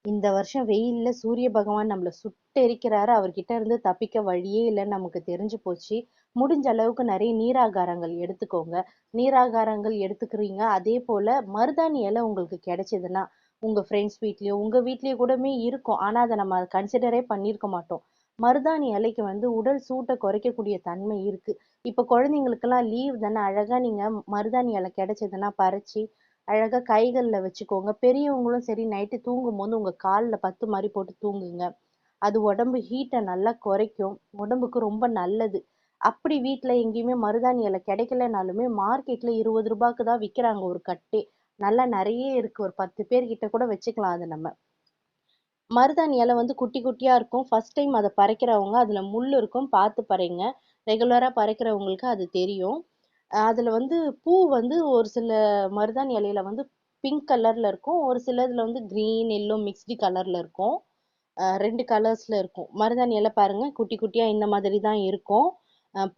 இந்த வருஷம் வெயில்ல சூரிய பகவான் நம்மள சுட்டெரிக்கிறாரு. அவர்கிட்ட இருந்து தப்பிக்க வழியே இல்லன்னு நமக்கு தெரிஞ்சு போச்சு. முடிஞ்ச அளவுக்கு நெறைய நீராகாரங்கள் எடுத்துக்கோங்க. நீராகாரங்கள் எடுத்துக்கிறீங்க. அதே போல மருதாணி இலை உங்களுக்கு கிடைச்சதுன்னா, உங்க ஃப்ரெண்ட்ஸ் வீட்லயோ, உங்க வீட்லயோ கூடமே இருக்கும். ஆனா, அத நம்ம கன்சிடரே பண்ணியிருக்க மாட்டோம். மருதாணி இலைக்கு வந்து உடல் சூட்ட குறைக்கக்கூடிய தன்மை இருக்கு. இப்ப குழந்தைங்களுக்கெல்லாம் லீவ் தானே, அழகா நீங்க மருதாணி இலை கிடைச்சதுன்னா பறிச்சு அழகா கைகள்ல வச்சுக்கோங்க. பெரியவங்களும் சரி நைட்டு தூங்கும்போது உங்க கால்ல பத்து மாரி போட்டு தூங்குங்க. அது உடம்பு ஹீட்ட நல்லா குறைக்கும். உடம்புக்கு ரொம்ப நல்லது. அப்படி வீட்ல எங்கேயுமே மருதாணி இலை கிடைக்கலனாலுமே மார்க்கெட்ல ரூ. 20க்கு தான் விக்கிறாங்க ஒரு கட்டே. நல்லா நெறைய இருக்கு. ஒரு 10 பேர் கிட்ட கூட வச்சுக்கலாம் அத நம்ம. மருதாணி இலை வந்து குட்டி குட்டியா இருக்கும். ஃபர்ஸ்ட் டைம் அத பறிக்கிறவங்க அதுல முள் இருக்கும். பார்த்து பறிங்க. ரெகுலரா பறிக்கிறவங்களுக்கு அது தெரியும். அதுல வந்து பூ வந்து ஒரு சில மருதாணி இலையில வந்து பிங்க் கலர்ல இருக்கும். ஒரு சிலதுல வந்து கிரீன், எல்லோ மிக்ஸ்டு கலர்ல இருக்கும். 2 கலர்ஸ்ல இருக்கும். மருதாணி இலை பாருங்க குட்டி குட்டியா இந்த மாதிரி தான் இருக்கும்.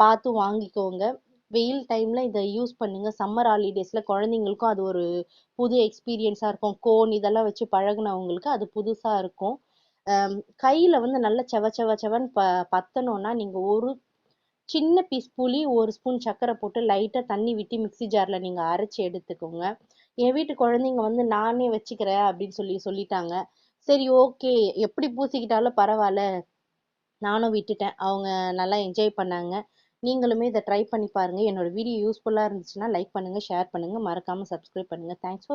பார்த்து வாங்கிக்கோங்க. வெயில் டைம்ல இத யூஸ் பண்ணுங்க. சம்மர் ஹாலிடேஸ்ல குழந்தைங்களுக்கும் அது ஒரு புது எக்ஸ்பீரியன்ஸா இருக்கும். கோன் இதெல்லாம் வச்சு பழகுனவங்களுக்கு அது புதுசா இருக்கும். அம் கையில வந்து நல்லா செவ செவ செவன்னு பத்தணும்னா, நீங்க ஒரு சின்ன பீஸ் புளி, 1 ஸ்பூன் சர்க்கரை போட்டு லைட்டா தண்ணி விட்டு மிக்ஸி ஜார்ல நீங்க அரைச்சு எடுத்துக்கோங்க. என் வீட்டு குழந்தைங்க வந்து நானே வச்சுக்கிறேன் அப்படின்னு சொல்லிட்டாங்க. சரி ஓகே. எப்படி பூசிக்கிட்டாலும் பரவால்ல. நானும் விட்டுட்டேன். அவங்க நல்லா என்ஜாய் பண்ணாங்க. நீங்களுமே இத ட்ரை பண்ணி பாருங்க. என்னோட வீடியோ யூஸ்ஃபுல்லா இருந்துச்சுன்னா லைக் பண்ணுங்க, ஷேர் பண்ணுங்க. மறக்காம சப்ஸ்கிரைப் பண்ணுங்க. Thanks for